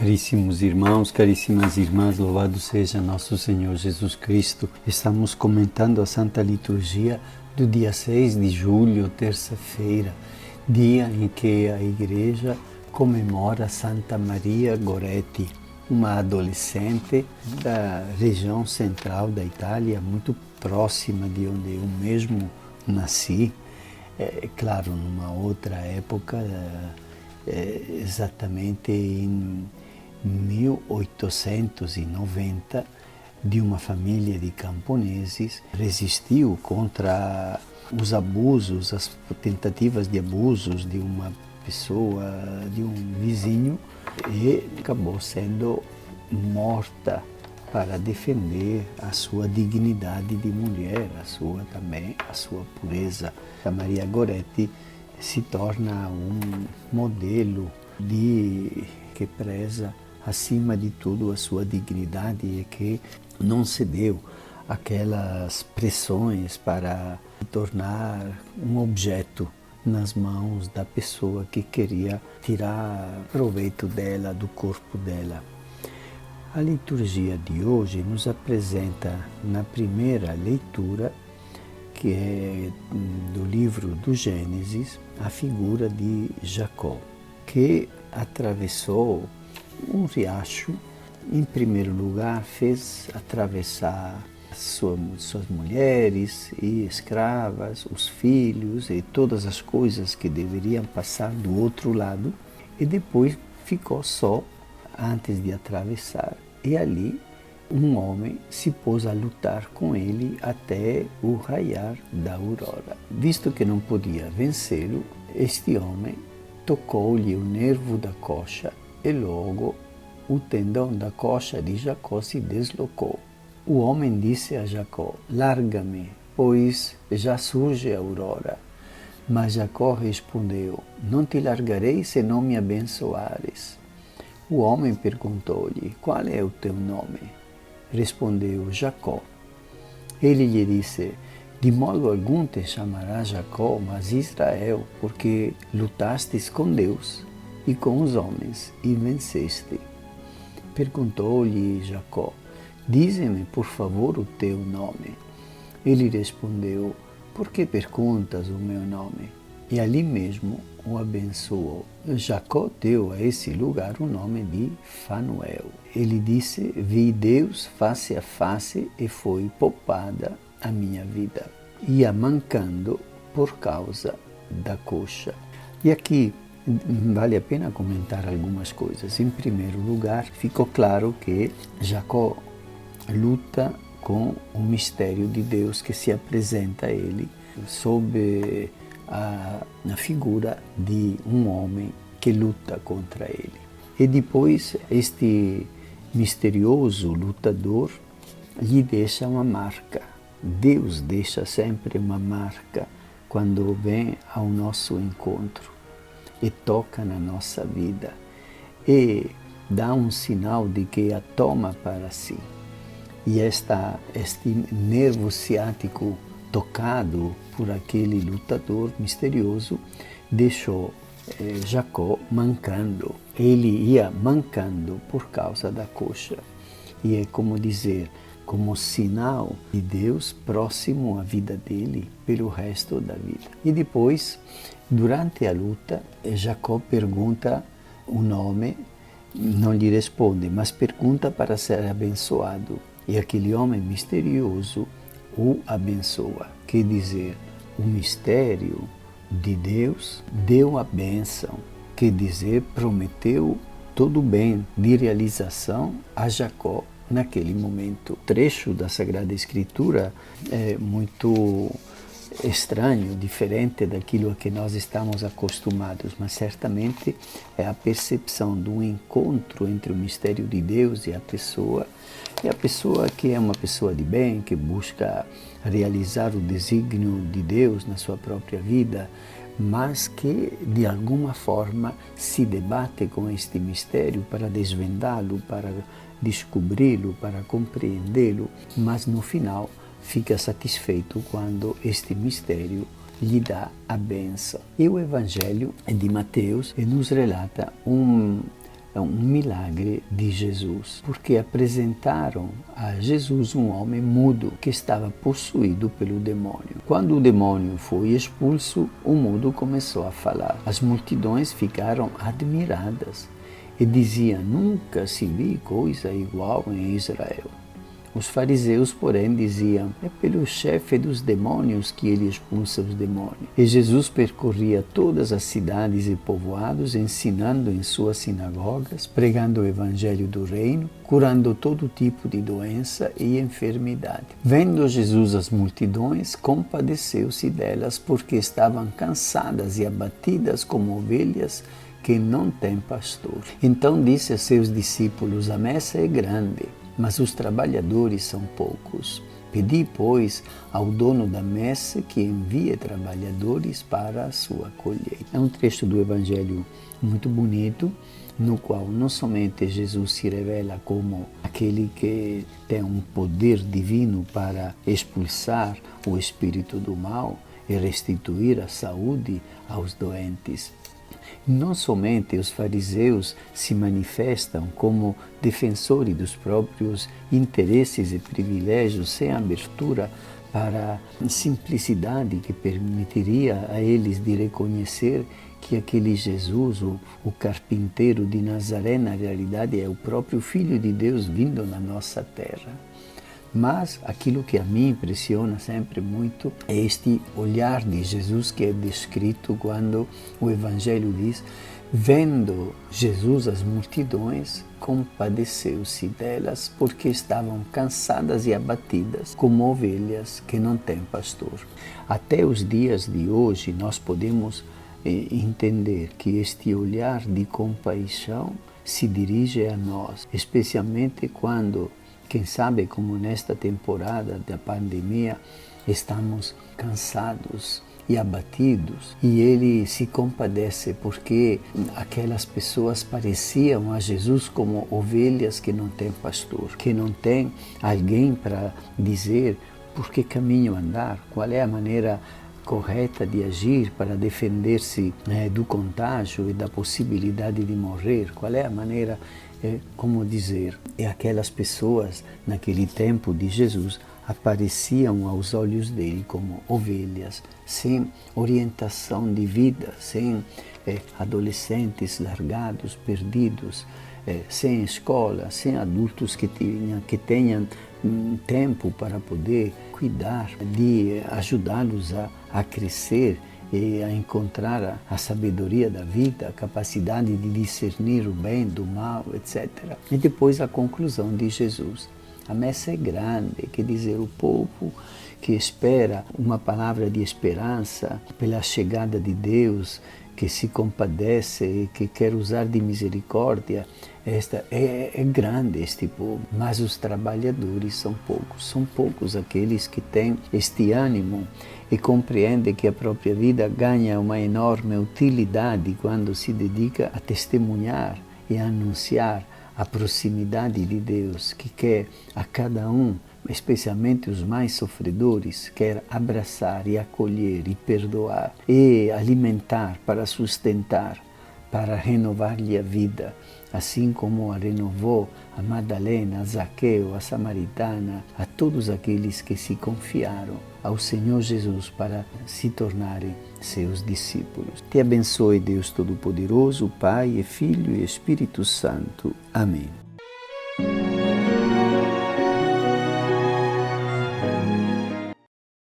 Caríssimos irmãos, caríssimas irmãs, louvado seja nosso Senhor Jesus Cristo. Estamos comentando a Santa Liturgia do dia 6 de julho, terça-feira, dia em que a Igreja comemora Santa Maria Goretti, uma adolescente da região central da Itália, muito próxima de onde eu mesmo nasci. Claro, numa outra época, exatamente em 1890, de uma família de camponeses, resistiu contra os abusos, as tentativas de abusos de uma pessoa, de um vizinho, e acabou sendo morta para defender a sua dignidade de mulher, também a sua pureza. A Maria Goretti se torna um modelo que preza acima de tudo a sua dignidade e que não cedeu àquelas pressões para se tornar um objeto nas mãos da pessoa que queria tirar proveito dela, do corpo dela. A liturgia de hoje nos apresenta, na primeira leitura, que é do livro do Gênesis, a figura de Jacó, que atravessou um riacho. Em primeiro lugar, fez atravessar suas mulheres e escravas, os filhos e todas as coisas que deveriam passar do outro lado, e depois ficou só antes de atravessar. E ali um homem se pôs a lutar com ele até o raiar da aurora. Visto que não podia vencê-lo, este homem tocou-lhe o nervo da coxa e logo o tendão da coxa de Jacó se deslocou. O homem disse a Jacó: "Larga-me, pois já surge a aurora." Mas Jacó respondeu: "Não te largarei se não me abençoares." O homem perguntou-lhe: "Qual é o teu nome?" Respondeu: "Jacó." Ele lhe disse: "De modo algum te chamarás Jacó, mas Israel, porque lutastes com Deus e com os homens e venceste." Perguntou-lhe Jacó: "Dize-me, por favor, o teu nome." Ele respondeu: "Por que perguntas o meu nome?" E ali mesmo o abençoou. Jacó deu a esse lugar o nome de Fanuel. Ele disse: "Vi Deus face a face e foi poupada a minha vida." Ia mancando por causa da coxa. E aqui vale a pena comentar algumas coisas. Em primeiro lugar, ficou claro que Jacó luta com o mistério de Deus que se apresenta a ele sob na figura de um homem que luta contra ele. E depois este misterioso lutador lhe deixa uma marca. Deus deixa sempre uma marca quando vem ao nosso encontro e toca na nossa vida e dá um sinal de que a toma para si. E este nervo ciático tocado por aquele lutador misterioso deixou Jacó mancando. Ele ia mancando por causa da coxa. E é como dizer, como sinal de Deus próximo à vida dele pelo resto da vida. E depois, durante a luta, Jacó pergunta o nome, não lhe responde, mas pergunta para ser abençoado. E aquele homem misterioso o abençoa. Quer dizer, o mistério de Deus deu a bênção, quer dizer, prometeu todo o bem de realização a Jacó naquele momento. O trecho da Sagrada Escritura é muito estranho, diferente daquilo a que nós estamos acostumados, mas certamente é a percepção do encontro entre o mistério de Deus e a pessoa que é uma pessoa de bem, que busca realizar o desígnio de Deus na sua própria vida, mas que de alguma forma se debate com este mistério para desvendá-lo, para descobri-lo, para compreendê-lo, mas no final fica satisfeito quando este mistério lhe dá a bênção. E o Evangelho de Mateus nos relata um um milagre de Jesus, porque apresentaram a Jesus um homem mudo que estava possuído pelo demônio. Quando o demônio foi expulso, o mudo começou a falar. As multidões ficaram admiradas e diziam: nunca se viu coisa igual em Israel. Os fariseus, porém, diziam: é pelo chefe dos demônios que ele expulsa os demônios. E Jesus percorria todas as cidades e povoados, ensinando em suas sinagogas, pregando o evangelho do reino, curando todo tipo de doença e enfermidade. Vendo Jesus as multidões, compadeceu-se delas, porque estavam cansadas e abatidas como ovelhas que não têm pastor. Então disse a seus discípulos: a messe é grande, mas os trabalhadores são poucos. Pedi, pois, ao dono da messe que envie trabalhadores para a sua colheita. É um trecho do Evangelho muito bonito, no qual não somente Jesus se revela como aquele que tem um poder divino para expulsar o espírito do mal e restituir a saúde aos doentes. Não somente os fariseus se manifestam como defensores dos próprios interesses e privilégios, sem abertura para a simplicidade que permitiria a eles de reconhecer que aquele Jesus, o carpinteiro de Nazaré, na realidade é o próprio Filho de Deus vindo na nossa terra. Mas aquilo que a mim impressiona sempre muito é este olhar de Jesus que é descrito quando o Evangelho diz: vendo Jesus as multidões, compadeceu-se delas, porque estavam cansadas e abatidas, como ovelhas que não têm pastor. Até os dias de hoje nós podemos entender que este olhar de compaixão se dirige a nós, especialmente quando, quem sabe, como nesta temporada da pandemia, estamos cansados e abatidos, e ele se compadece porque aquelas pessoas pareciam a Jesus como ovelhas que não têm pastor, que não têm alguém para dizer por que caminho andar, qual é a maneira correta de agir para defender-se do contágio e da possibilidade de morrer, qual é a maneira, como dizer, e aquelas pessoas naquele tempo de Jesus apareciam aos olhos dele como ovelhas, sem orientação de vida, sem adolescentes largados, perdidos, sem escola, sem adultos que tenham tempo para poder cuidar, de ajudá-los a crescer e a encontrar a sabedoria da vida, a capacidade de discernir o bem do mal, etc. E depois a conclusão de Jesus. A messe é grande, quer dizer, o povo que espera uma palavra de esperança pela chegada de Deus, que se compadece e que quer usar de misericórdia, é grande este povo, mas os trabalhadores são poucos aqueles que têm este ânimo e compreendem que a própria vida ganha uma enorme utilidade quando se dedica a testemunhar e a anunciar a proximidade de Deus, que quer a cada um, especialmente os mais sofredores, quer abraçar e acolher e perdoar e alimentar para sustentar, para renovar-lhe a vida, assim como a renovou a Madalena, a Zaqueu, a Samaritana, a todos aqueles que se confiaram ao Senhor Jesus para se tornarem seus discípulos. Te abençoe Deus Todo-Poderoso, Pai e Filho e Espírito Santo. Amém.